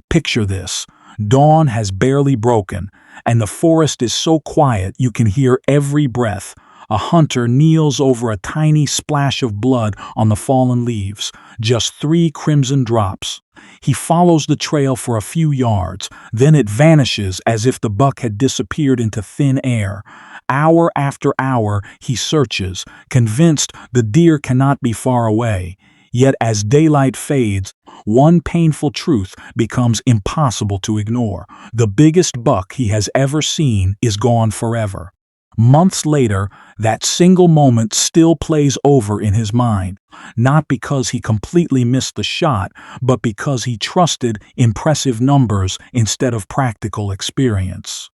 Picture this. Dawn has barely broken, and the forest is so quiet you can hear every breath. A hunter kneels over a tiny splash of blood on the fallen leaves, just 3 crimson drops. He follows the trail for a few yards, then it vanishes as if the buck had disappeared into thin air. Hour after hour he searches, convinced the deer cannot be far away. Yet as daylight fades, one painful truth becomes impossible to ignore. The biggest buck he has ever seen is gone forever. Months later, that single moment still plays over in his mind, not because he completely missed the shot, but because he trusted impressive numbers instead of practical experience.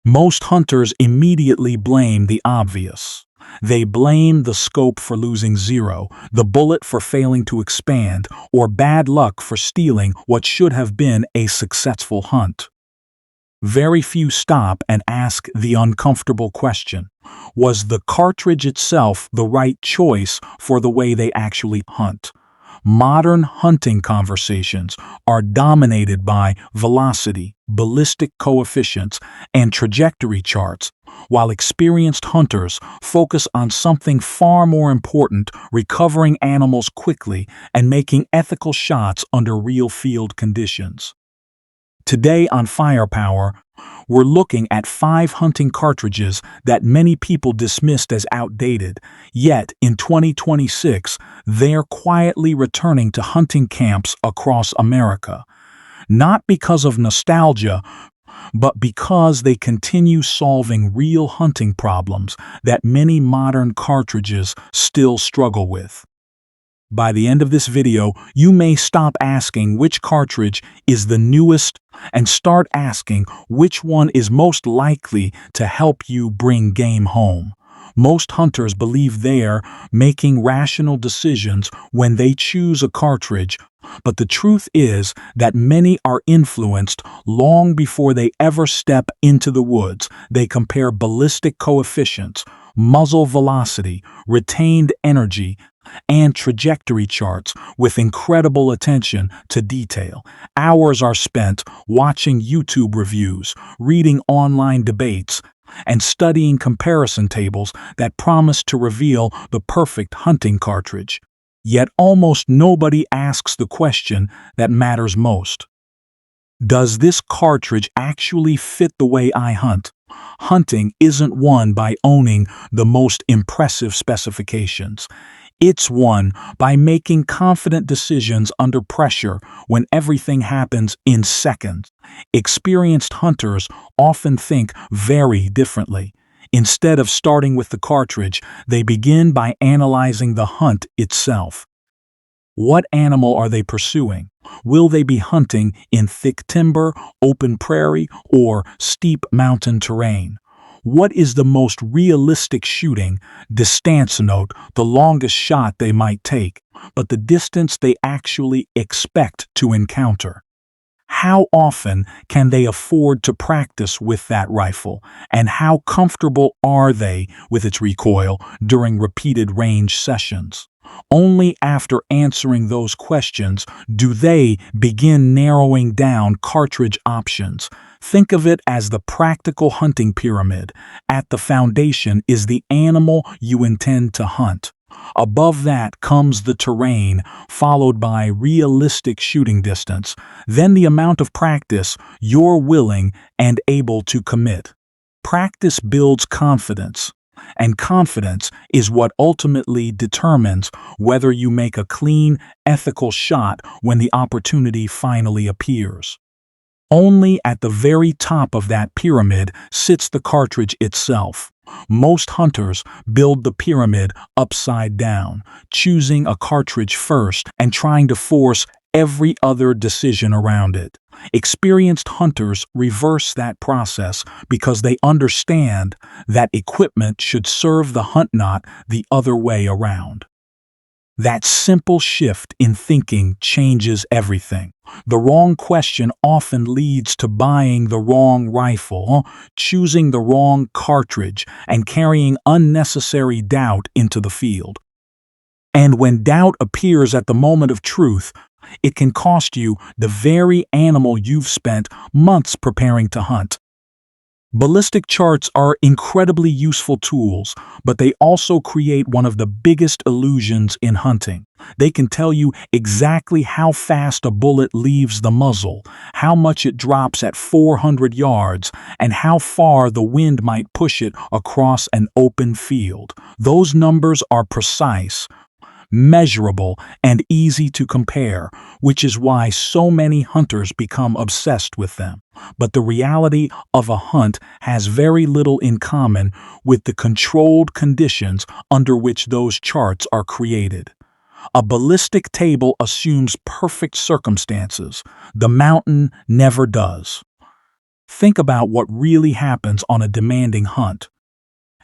Most hunters immediately blame the obvious. They blame the scope for losing 0, the bullet for failing to expand, or bad luck for stealing what should have been a successful hunt. Very few stop and ask the uncomfortable question: was the cartridge itself the right choice for the way they actually hunt? Modern hunting conversations are dominated by velocity, ballistic coefficients, and trajectory charts, while experienced hunters focus on something far more important: recovering animals quickly and making ethical shots under real field conditions. Today on Firepower, we're looking at 5 hunting cartridges that many people dismissed as outdated, yet in 2026, they're quietly returning to hunting camps across America. Not because of nostalgia, but because they continue solving real hunting problems that many modern cartridges still struggle with. By the end of this video, you may stop asking which cartridge is the newest and start asking which one is most likely to help you bring game home. Most hunters believe they're making rational decisions when they choose a cartridge, but the truth is that many are influenced long before they ever step into the woods. They compare ballistic coefficients, muzzle velocity, retained energy, and trajectory charts with incredible attention to detail. Hours are spent watching YouTube reviews, reading online debates, and studying comparison tables that promise to reveal the perfect hunting cartridge. Yet almost nobody asks the question that matters most. Does this cartridge actually fit the way I hunt? Hunting isn't won by owning the most impressive specifications. It's won by making confident decisions under pressure when everything happens in seconds. Experienced hunters often think very differently. Instead of starting with the cartridge, they begin by analyzing the hunt itself. What animal are they pursuing? Will they be hunting in thick timber, open prairie, or steep mountain terrain? What is the most realistic shooting? Distance note the longest shot they might take, but the distance they actually expect to encounter. How often can they afford to practice with that rifle, and how comfortable are they with its recoil during repeated range sessions? Only after answering those questions do they begin narrowing down cartridge options. Think of it as the practical hunting pyramid. At the foundation is the animal you intend to hunt. Above that comes the terrain, followed by realistic shooting distance, then the amount of practice you're willing and able to commit. Practice builds confidence, and confidence is what ultimately determines whether you make a clean, ethical shot when the opportunity finally appears. Only at the very top of that pyramid sits the cartridge itself. Most hunters build the pyramid upside down, choosing a cartridge first and trying to force every other decision around it. Experienced hunters reverse that process because they understand that equipment should serve the hunt, not the other way around. That simple shift in thinking changes everything. The wrong question often leads to buying the wrong rifle, choosing the wrong cartridge, and carrying unnecessary doubt into the field. And when doubt appears at the moment of truth, It can cost you the very animal you've spent months preparing to hunt. Ballistic charts are incredibly useful tools, but they also create one of the biggest illusions in hunting. They can tell you exactly how fast a bullet leaves the muzzle, how much it drops at 400 yards, and how far the wind might push it across an open field. Those numbers are precise, measurable, and easy to compare, which is why so many hunters become obsessed with them. But the reality of a hunt has very little in common with the controlled conditions under which those charts are created. A ballistic table assumes perfect circumstances. The mountain never does. Think about what really happens on a demanding hunt.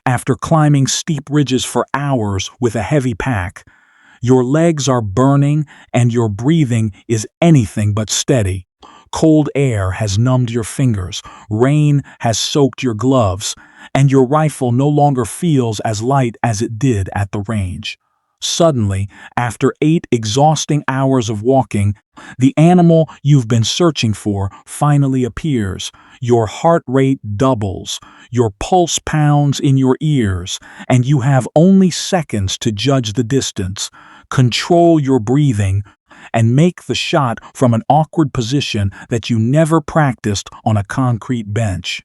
After climbing steep ridges for hours with a heavy pack, your legs are burning and your breathing is anything but steady. Cold air has numbed your fingers, rain has soaked your gloves, and your rifle no longer feels as light as it did at the range. Suddenly, after 8 exhausting hours of walking, the animal you've been searching for finally appears. Your heart rate doubles, your pulse pounds in your ears, and you have only seconds to judge the distance, control your breathing, and make the shot from an awkward position that you never practiced on a concrete bench.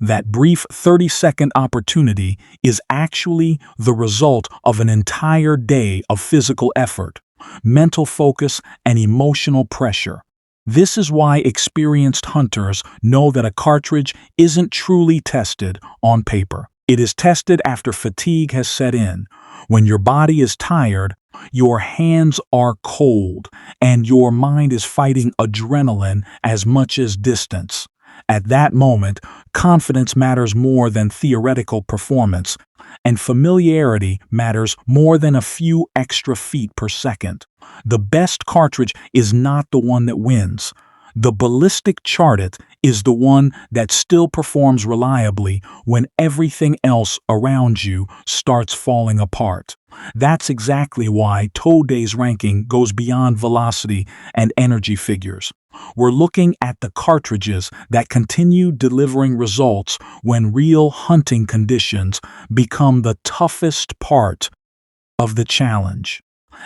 That brief 30-second opportunity is actually the result of an entire day of physical effort, mental focus, and emotional pressure. This is why experienced hunters know that a cartridge isn't truly tested on paper. It is tested after fatigue has set in. When your body is tired, your hands are cold, and your mind is fighting adrenaline as much as distance. At that moment, confidence matters more than theoretical performance, and familiarity matters more than a few extra feet per second. The best cartridge is not the one that wins. The ballistic charted is the one that still performs reliably when everything else around you starts falling apart. That's exactly why Toe Day's ranking goes beyond velocity and energy figures. We're looking at the cartridges that continue delivering results when real hunting conditions become the toughest part of the challenge.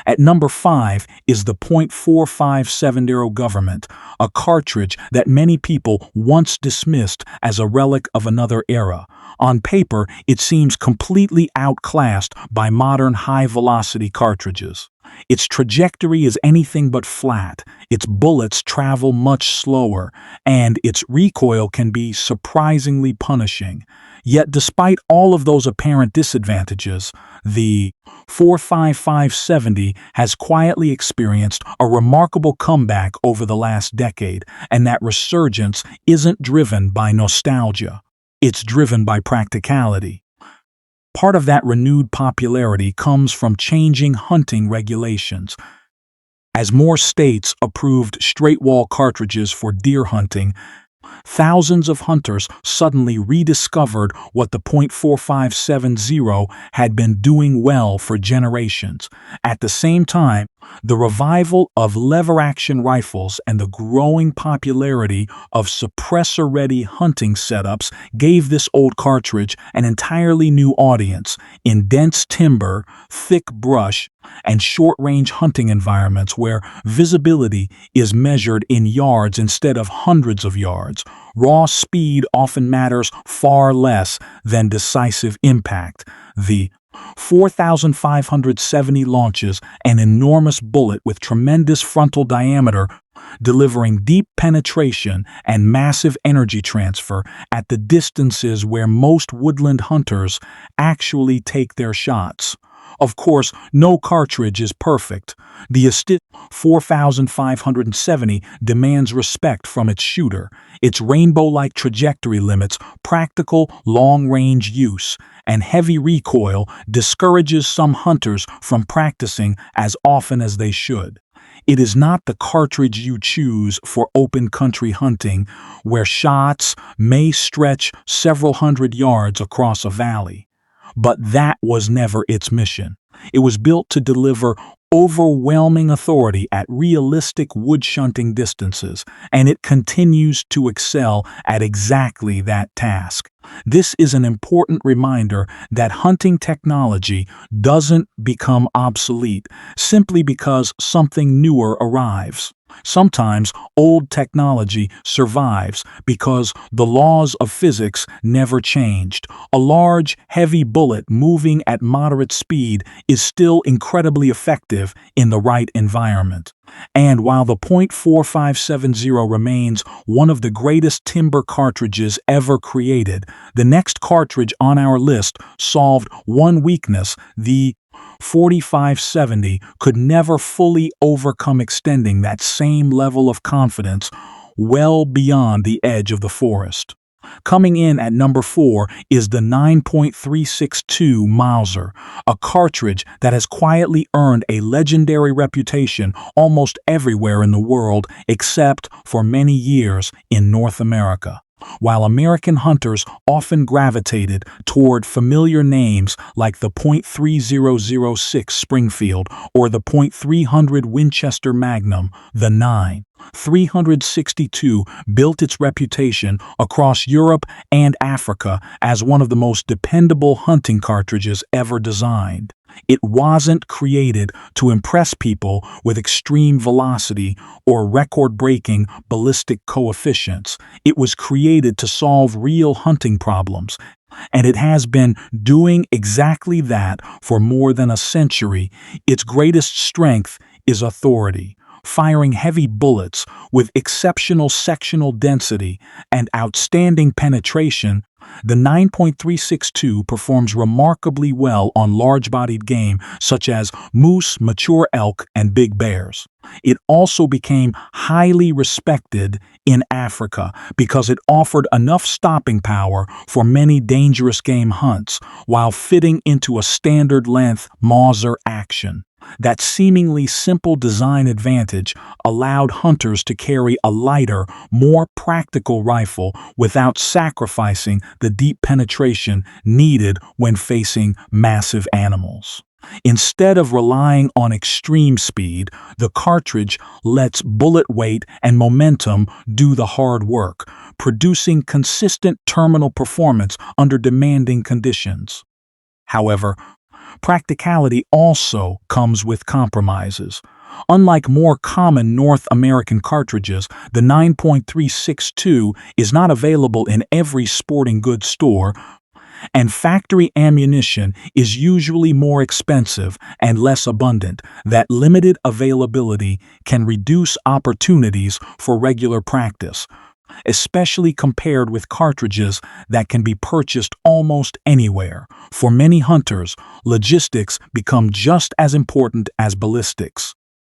At number 5 is the .4570 Government, a cartridge that many people once dismissed as a relic of another era. On paper, it seems completely outclassed by modern high-velocity cartridges. Its trajectory is anything but flat, its bullets travel much slower, and its recoil can be surprisingly punishing. Yet despite all of those apparent disadvantages, the .45570 has quietly experienced a remarkable comeback over the last decade, and that resurgence isn't driven by nostalgia. It's driven by practicality. Part of that renewed popularity comes from changing hunting regulations. As more states approved straight-wall cartridges for deer hunting, thousands of hunters suddenly rediscovered what the .4570 had been doing well for generations. At the same time, the revival of lever-action rifles and the growing popularity of suppressor-ready hunting setups gave this old cartridge an entirely new audience. In dense timber, thick brush, and short-range hunting environments where visibility is measured in yards instead of hundreds of yards, raw speed often matters far less than decisive impact. The 4,570 launches an enormous bullet with tremendous frontal diameter, delivering deep penetration and massive energy transfer at the distances where most woodland hunters actually take their shots. Of course, no cartridge is perfect. The Asti 4570 demands respect from its shooter. Its rainbow-like trajectory limits practical long-range use, and heavy recoil discourages some hunters from practicing as often as they should. It is not the cartridge you choose for open country hunting, where shots may stretch several hundred yards across a valley. But that was never its mission. It was built to deliver overwhelming authority at realistic wood shunting distances, and it continues to excel at exactly that task. This is an important reminder that hunting technology doesn't become obsolete simply because something newer arrives. Sometimes old technology survives because the laws of physics never changed. A large, heavy bullet moving at moderate speed is still incredibly effective in the right environment. And while the .4570 remains one of the greatest timber cartridges ever created, the next cartridge on our list solved one weakness: the 4570 could never fully overcome extending that same level of confidence well beyond the edge of the forest. Coming in at number 4 is the 9.362 Mauser, a cartridge that has quietly earned a legendary reputation almost everywhere in the world except for many years in North America. While American hunters often gravitated toward familiar names like the .3006 Springfield or the .300 Winchester Magnum, the 9.362 built its reputation across Europe and Africa as one of the most dependable hunting cartridges ever designed. It wasn't created to impress people with extreme velocity or record-breaking ballistic coefficients. It was created to solve real hunting problems, and it has been doing exactly that for more than a century. Its greatest strength is authority. Firing heavy bullets with exceptional sectional density and outstanding penetration, the 9.362 performs remarkably well on large-bodied game such as moose, mature elk, and big bears. It also became highly respected in Africa because it offered enough stopping power for many dangerous game hunts while fitting into a standard-length Mauser action. That seemingly simple design advantage allowed hunters to carry a lighter, more practical rifle without sacrificing the deep penetration needed when facing massive animals. Instead of relying on extreme speed, the cartridge lets bullet weight and momentum do the hard work, producing consistent terminal performance under demanding conditions. However, practicality also comes with compromises. Unlike more common North American cartridges, the 9.362 is not available in every sporting goods store, and factory ammunition is usually more expensive and less abundant. That limited availability can reduce opportunities for regular practice, especially compared with cartridges that can be purchased almost anywhere. For many hunters, logistics become just as important as ballistics.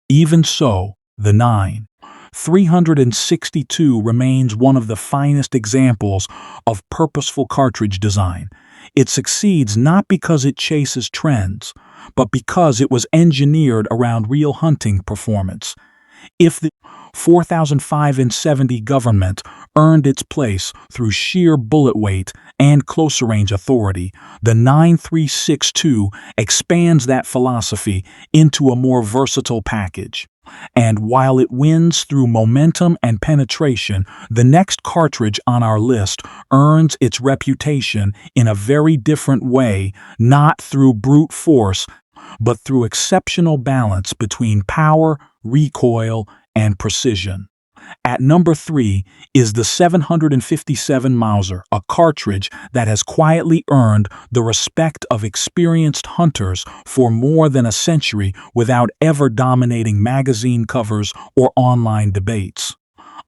Even so, the 9.362 remains one of the finest examples of purposeful cartridge design. It succeeds not because it chases trends, but because it was engineered around real hunting performance. If the 4005 government earned its place through sheer bullet weight and closer range authority, the 9.362 expands that philosophy into a more versatile package. And while it wins through momentum and penetration, the next cartridge on our list earns its reputation in a very different way, not through brute force, but through exceptional balance between power, recoil, and precision. At number 3 is the 757 Mauser, a cartridge that has quietly earned the respect of experienced hunters for more than a century without ever dominating magazine covers or online debates.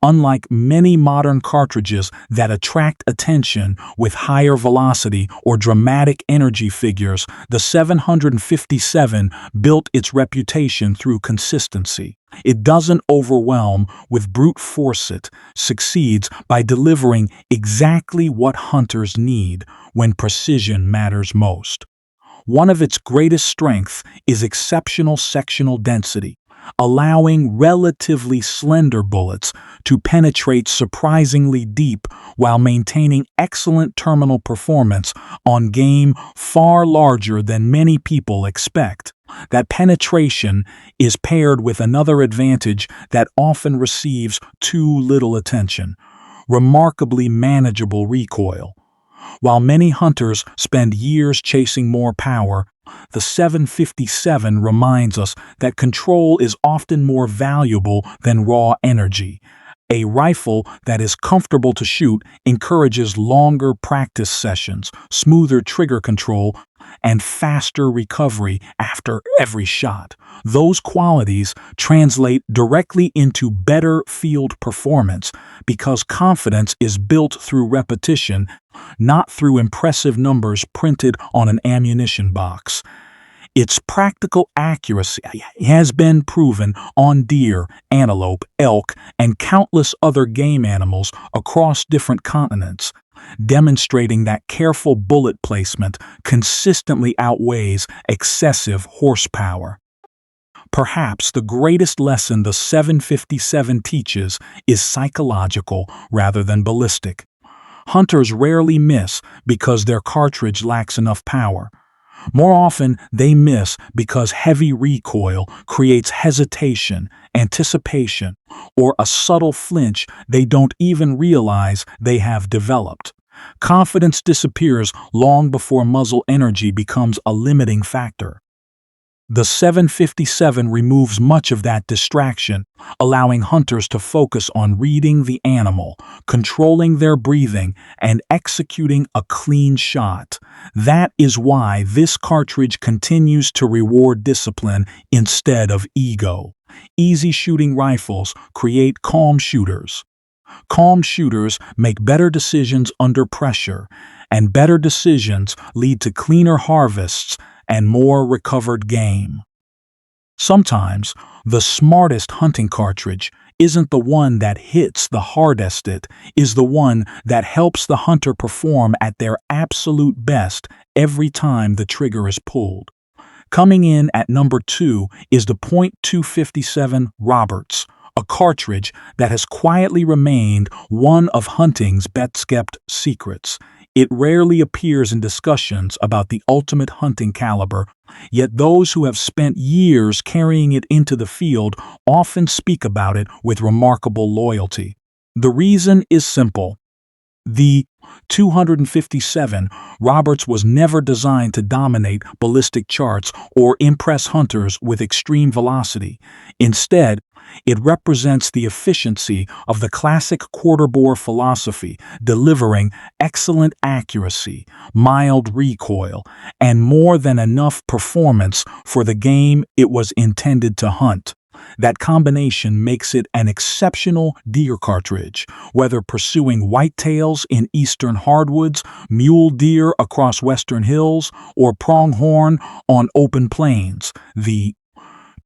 Unlike many modern cartridges that attract attention with higher velocity or dramatic energy figures, the 757 built its reputation through consistency. It doesn't overwhelm with brute force. It succeeds by delivering exactly what hunters need when precision matters most. One of its greatest strengths is exceptional sectional density. allowing relatively slender bullets to penetrate surprisingly deep while maintaining excellent terminal performance on game far larger than many people expect. That penetration is paired with another advantage that often receives too little attention: remarkably manageable recoil. While many hunters spend years chasing more power, the 757 reminds us that control is often more valuable than raw energy. A rifle that is comfortable to shoot encourages longer practice sessions, smoother trigger control, and faster recovery after every shot. Those qualities translate directly into better field performance because confidence is built through repetition, not through impressive numbers printed on an ammunition box. Its practical accuracy has been proven on deer, antelope, elk, and countless other game animals across different continents, demonstrating that careful bullet placement consistently outweighs excessive horsepower. Perhaps the greatest lesson the 757 teaches is psychological rather than ballistic. Hunters rarely miss because their cartridge lacks enough power. More often, they miss because heavy recoil creates hesitation, anticipation, or a subtle flinch they don't even realize they have developed. Confidence disappears long before muzzle energy becomes a limiting factor. The 757 removes much of that distraction, allowing hunters to focus on reading the animal, controlling their breathing, and executing a clean shot. That is why this cartridge continues to reward discipline instead of ego. Easy shooting rifles create calm shooters. Calm shooters make better decisions under pressure, and better decisions lead to cleaner harvests and more recovered game. Sometimes, the smartest hunting cartridge isn't the one that hits the hardest, it is the one that helps the hunter perform at their absolute best every time the trigger is pulled. Coming in at number 2 is the .257 Roberts, a cartridge that has quietly remained one of hunting's best-kept secrets. It rarely appears in discussions about the ultimate hunting caliber, yet those who have spent years carrying it into the field often speak about it with remarkable loyalty. The reason is simple. The .257 Roberts was never designed to dominate ballistic charts or impress hunters with extreme velocity. Instead, it represents the efficiency of the classic quarter-bore philosophy, delivering excellent accuracy, mild recoil, and more than enough performance for the game it was intended to hunt. That combination makes it an exceptional deer cartridge, whether pursuing whitetails in eastern hardwoods, mule deer across western hills, or pronghorn on open plains. The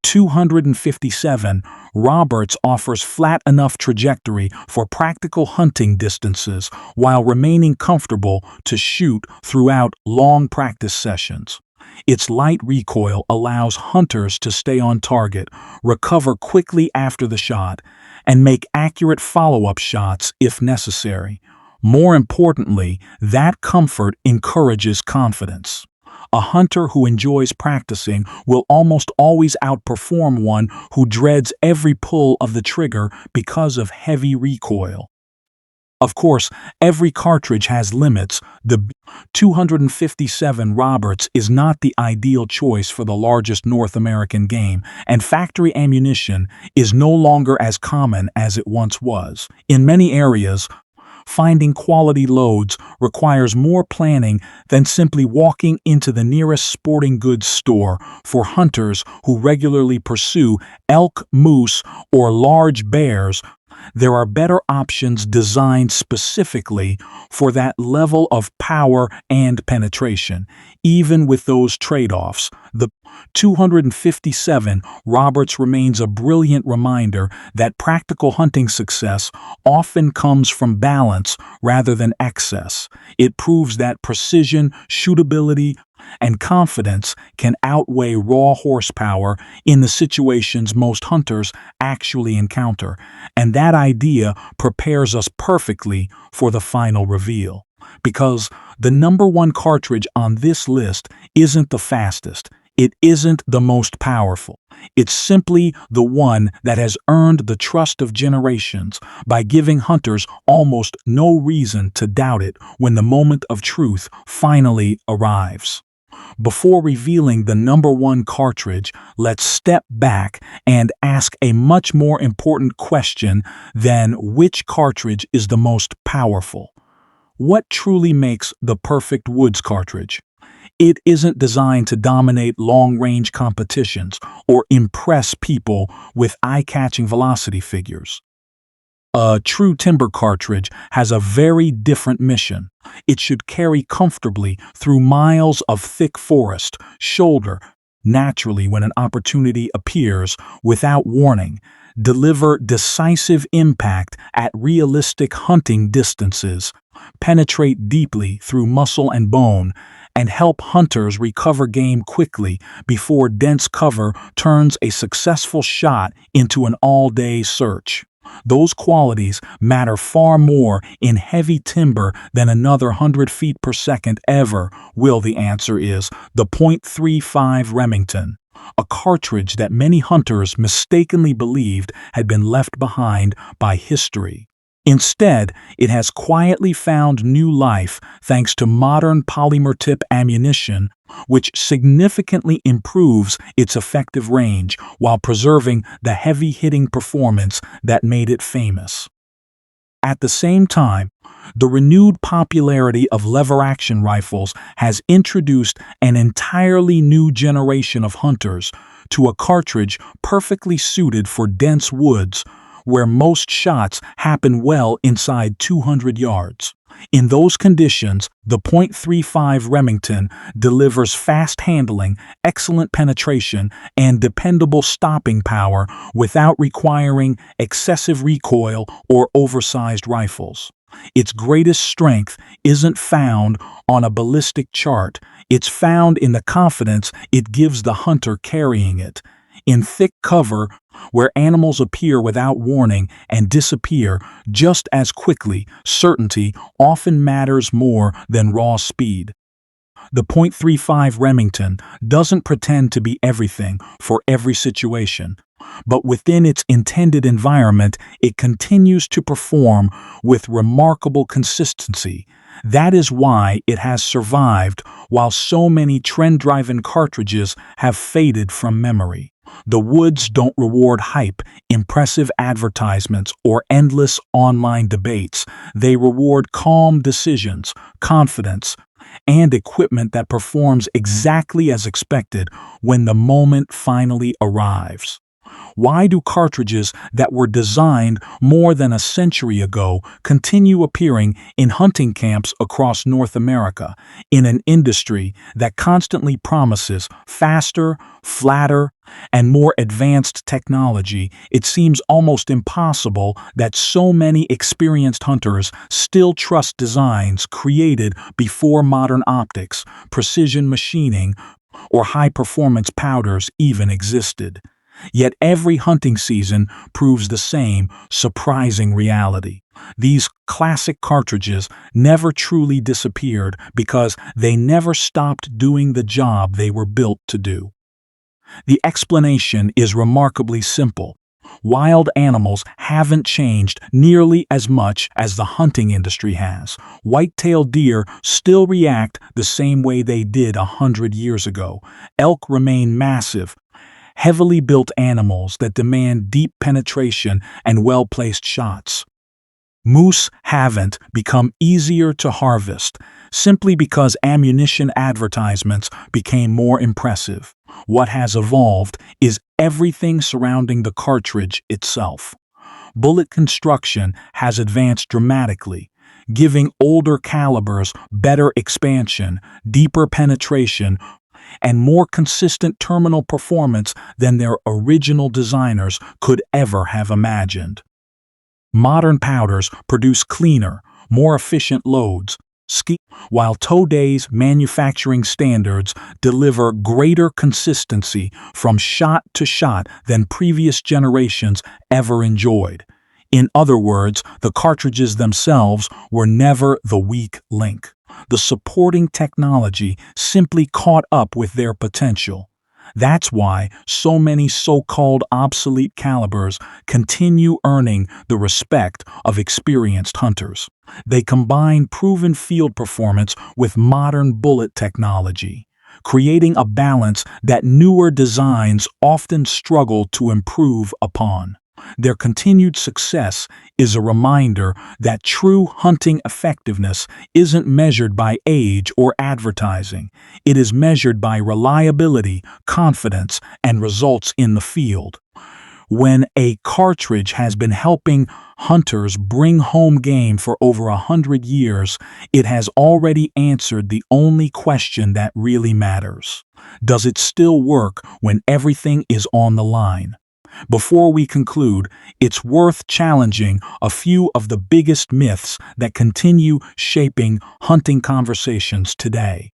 .257 Roberts offers flat enough trajectory for practical hunting distances while remaining comfortable to shoot throughout long practice sessions. Its light recoil allows hunters to stay on target, recover quickly after the shot, and make accurate follow-up shots if necessary. More importantly, that comfort encourages confidence. A hunter who enjoys practicing will almost always outperform one who dreads every pull of the trigger because of heavy recoil. Of course, every cartridge has limits. The .257 Roberts is not the ideal choice for the largest North American game, and factory ammunition is no longer as common as it once was. In many areas, finding quality loads requires more planning than simply walking into the nearest sporting goods store. For hunters who regularly pursue elk, moose, or large bears, there are better options designed specifically for that level of power and penetration. Even with those trade-offs, the .257 Roberts remains a brilliant reminder that practical hunting success often comes from balance rather than excess. It proves that precision, shootability, and confidence can outweigh raw horsepower in the situations most hunters actually encounter, and that idea prepares us perfectly for the final reveal. Because the number one cartridge on this list isn't the fastest, it isn't the most powerful. It's simply the one that has earned the trust of generations by giving hunters almost no reason to doubt it when the moment of truth finally arrives. Before revealing the number one cartridge, let's step back and ask a much more important question than which cartridge is the most powerful. What truly makes the perfect woods cartridge? It isn't designed to dominate long-range competitions or impress people with eye-catching velocity figures. A true timber cartridge has a very different mission. It should carry comfortably through miles of thick forest, shoulder naturally when an opportunity appears without warning, deliver decisive impact at realistic hunting distances, penetrate deeply through muscle and bone, and help hunters recover game quickly before dense cover turns a successful shot into an all-day search. Those qualities matter far more in heavy timber than another 100 feet per second ever will. The answer is the .35 Remington, a cartridge that many hunters mistakenly believed had been left behind by history. Instead, it has quietly found new life thanks to modern polymer tip ammunition, which significantly improves its effective range while preserving the heavy-hitting performance that made it famous. At the same time, the renewed popularity of lever-action rifles has introduced an entirely new generation of hunters to a cartridge perfectly suited for dense woods, where most shots happen well inside 200 yards. In those conditions, the .35 Remington delivers fast handling, excellent penetration, and dependable stopping power without requiring excessive recoil or oversized rifles. Its greatest strength isn't found on a ballistic chart, it's found in the confidence it gives the hunter carrying it. In thick cover, where animals appear without warning and disappear just as quickly, certainty often matters more than raw speed. The .35 Remington doesn't pretend to be everything for every situation, but within its intended environment, it continues to perform with remarkable consistency. That is why it has survived while so many trend-driven cartridges have faded from memory. The woods don't reward hype, impressive advertisements, or endless online debates. They reward calm decisions, confidence, and equipment that performs exactly as expected when the moment finally arrives. Why do cartridges that were designed more than a century ago continue appearing in hunting camps across North America, in an industry that constantly promises faster, flatter, and more advanced technology? It seems almost impossible that so many experienced hunters still trust designs created before modern optics, precision machining, or high-performance powders even existed. Yet every hunting season proves the same surprising reality. These classic cartridges never truly disappeared because they never stopped doing the job they were built to do. The explanation is remarkably simple. Wild animals haven't changed nearly as much as the hunting industry has. Whitetail deer still react the same way they did 100 years ago. Elk remain massive, heavily built animals that demand deep penetration and well-placed shots. Moose haven't become easier to harvest simply because ammunition advertisements became more impressive. What has evolved is everything surrounding the cartridge itself. Bullet construction has advanced dramatically, giving older calibers better expansion, deeper penetration, and more consistent terminal performance than their original designers could ever have imagined. Modern powders produce cleaner, more efficient loads, While today's manufacturing standards deliver greater consistency from shot to shot than previous generations ever enjoyed. In other words, the cartridges themselves were never the weak link. The supporting technology simply caught up with their potential. That's why so many so-called obsolete calibers continue earning the respect of experienced hunters. They combine proven field performance with modern bullet technology, creating a balance that newer designs often struggle to improve upon. Their continued success is a reminder that true hunting effectiveness isn't measured by age or advertising. It is measured by reliability, confidence, and results in the field. When a cartridge has been helping hunters bring home game for over 100 years, it has already answered the only question that really matters. Does it still work when everything is on the line? Before we conclude, it's worth challenging a few of the biggest myths that continue shaping hunting conversations today.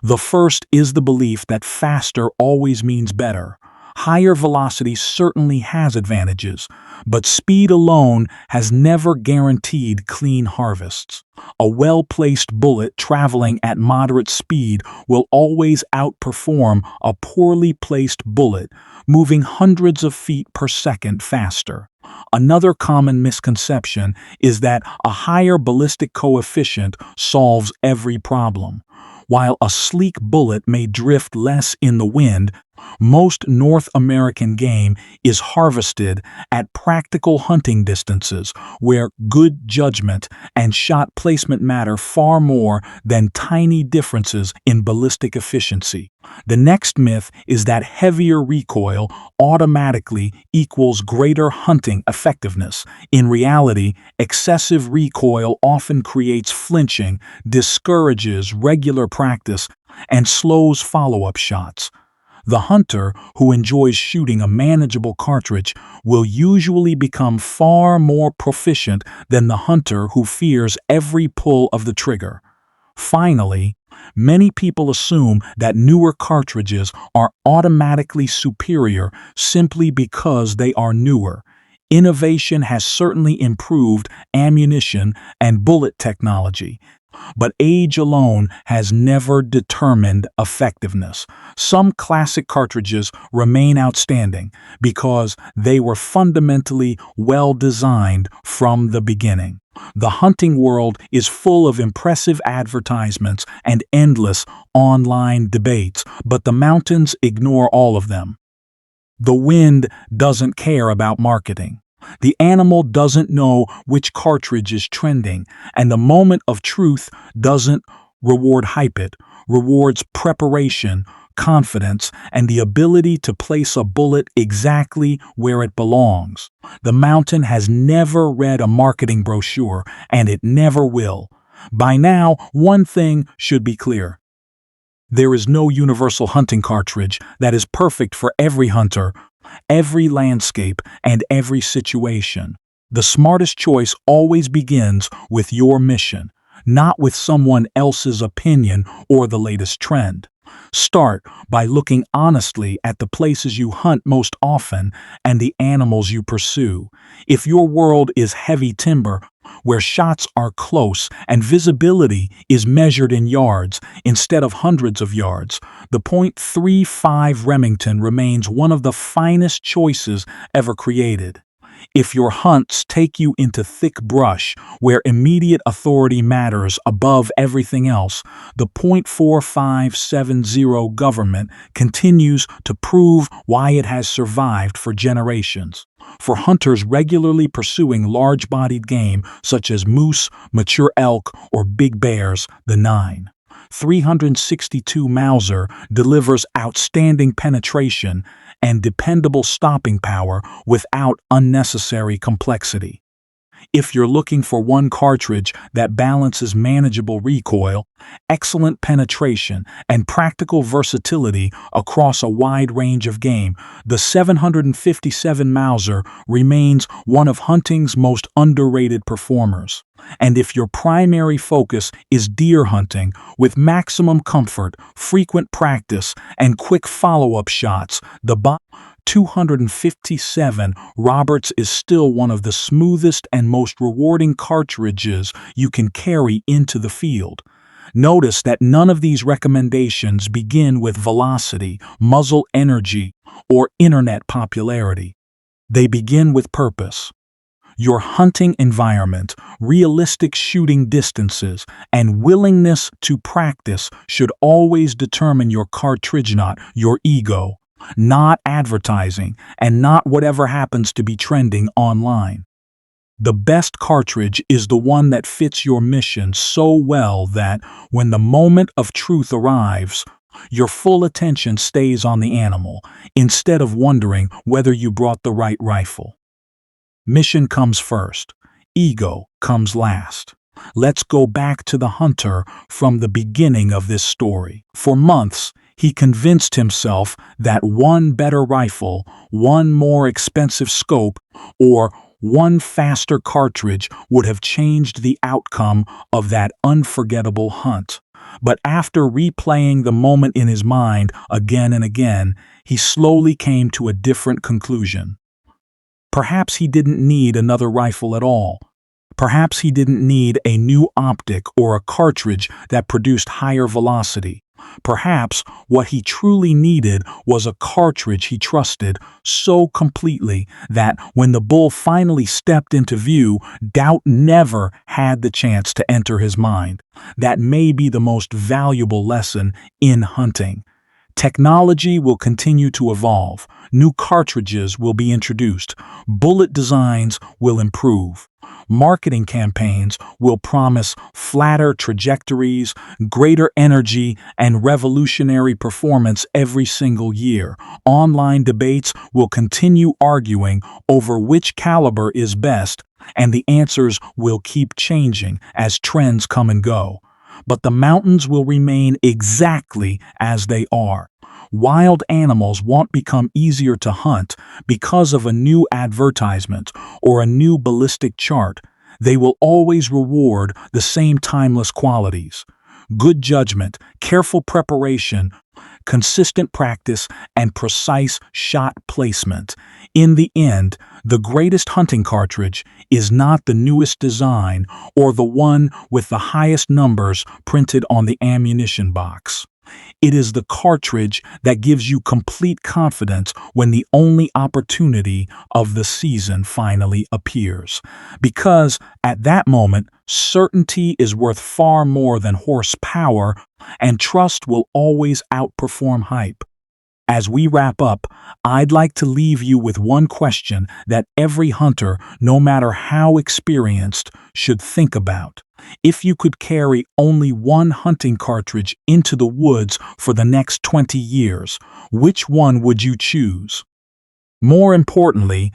The first is the belief that faster always means better. Higher velocity certainly has advantages, but speed alone has never guaranteed clean harvests. A well-placed bullet traveling at moderate speed will always outperform a poorly placed bullet moving hundreds of feet per second faster. Another common misconception is that a higher ballistic coefficient solves every problem. While a sleek bullet may drift less in the wind, most North American game is harvested at practical hunting distances where good judgment and shot placement matter far more than tiny differences in ballistic efficiency. The next myth is that heavier recoil automatically equals greater hunting effectiveness. In reality, excessive recoil often creates flinching, discourages regular practice, and slows follow-up shots. The hunter who enjoys shooting a manageable cartridge will usually become far more proficient than the hunter who fears every pull of the trigger. Finally, many people assume that newer cartridges are automatically superior simply because they are newer. Innovation has certainly improved ammunition and bullet technology, but age alone has never determined effectiveness. Some classic cartridges remain outstanding because they were fundamentally well designed from the beginning. The hunting world is full of impressive advertisements and endless online debates, but the mountains ignore all of them. The wind doesn't care about marketing. The animal doesn't know which cartridge is trending, and the moment of truth doesn't reward hype. It rewards preparation, confidence, and the ability to place a bullet exactly where it belongs. The mountain has never read a marketing brochure, and it never will. By now, one thing should be clear. There is no universal hunting cartridge that is perfect for every hunter, every landscape, and every situation. The smartest choice always begins with your mission, not with someone else's opinion or the latest trend. Start by looking honestly at the places you hunt most often and the animals you pursue. If your world is heavy timber, where shots are close and visibility is measured in yards instead of hundreds of yards, the .35 Remington remains one of the finest choices ever created. If your hunts take you into thick brush, where immediate authority matters above everything else, the .4570 government continues to prove why it has survived for generations. For hunters regularly pursuing large-bodied game such as moose, mature elk, or big bears, the 9.362 Mauser delivers outstanding penetration and dependable stopping power without unnecessary complexity. If you're looking for one cartridge that balances manageable recoil, excellent penetration, and practical versatility across a wide range of game, the 757 Mauser remains one of hunting's most underrated performers. And if your primary focus is deer hunting with maximum comfort, frequent practice, and quick follow-up shots, the 257 Roberts is still one of the smoothest and most rewarding cartridges you can carry into the field. Notice that none of these recommendations begin with velocity, muzzle energy, or internet popularity. They begin with purpose. Your hunting environment, realistic shooting distances, and willingness to practice should always determine your cartridge, not your ego, not advertising, and not whatever happens to be trending online. The best cartridge is the one that fits your mission so well that, when the moment of truth arrives, your full attention stays on the animal, instead of wondering whether you brought the right rifle. Mission comes first. Ego comes last. Let's go back to the hunter from the beginning of this story. For months, he convinced himself that one better rifle, one more expensive scope, or one faster cartridge would have changed the outcome of that unforgettable hunt. But after replaying the moment in his mind again and again, he slowly came to a different conclusion. Perhaps he didn't need another rifle at all. Perhaps he didn't need a new optic or a cartridge that produced higher velocity. Perhaps what he truly needed was a cartridge he trusted so completely that when the bull finally stepped into view, doubt never had the chance to enter his mind. That may be the most valuable lesson in hunting. Technology will continue to evolve. New cartridges will be introduced. Bullet designs will improve. Marketing campaigns will promise flatter trajectories, greater energy, and revolutionary performance every single year. Online debates will continue arguing over which caliber is best, and the answers will keep changing as trends come and go. But the mountains will remain exactly as they are. Wild animals won't become easier to hunt because of a new advertisement or a new ballistic chart. They will always reward the same timeless qualities: good judgment, careful preparation, consistent practice, and precise shot placement. In the end, the greatest hunting cartridge is not the newest design or the one with the highest numbers printed on the ammunition box. It is the cartridge that gives you complete confidence when the only opportunity of the season finally appears. Because at that moment, certainty is worth far more than horsepower, and trust will always outperform hype. As we wrap up, I'd like to leave you with one question that every hunter, no matter how experienced, should think about. If you could carry only one hunting cartridge into the woods for the next 20 years, which one would you choose? More importantly,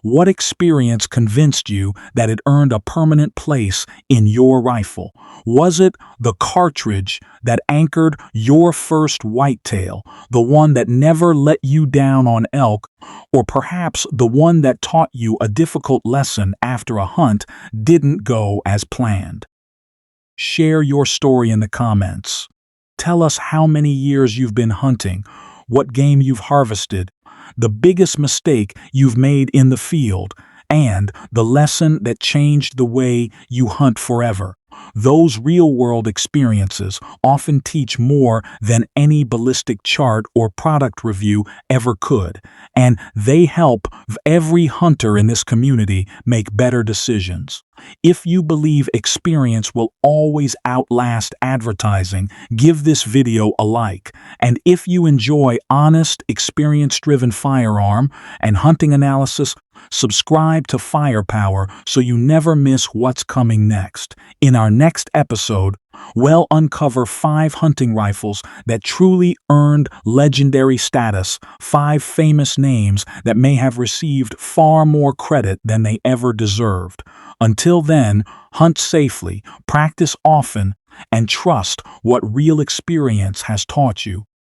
what experience convinced you that it earned a permanent place in your rifle? Was it the cartridge that anchored your first whitetail, the one that never let you down on elk, or perhaps the one that taught you a difficult lesson after a hunt didn't go as planned? Share your story in the comments. Tell us how many years you've been hunting, what game you've harvested, the biggest mistake you've made in the field, and the lesson that changed the way you hunt forever. Those real-world experiences often teach more than any ballistic chart or product review ever could, and they help every hunter in this community make better decisions. If you believe experience will always outlast advertising, give this video a like. And if you enjoy honest, experience-driven firearm and hunting analysis, subscribe to Firepower so you never miss what's coming next. In our next episode, We'll uncover 5 hunting rifles that truly earned legendary status, 5 famous names that may have received far more credit than they ever deserved. Until then, hunt safely, practice often, and trust what real experience has taught you.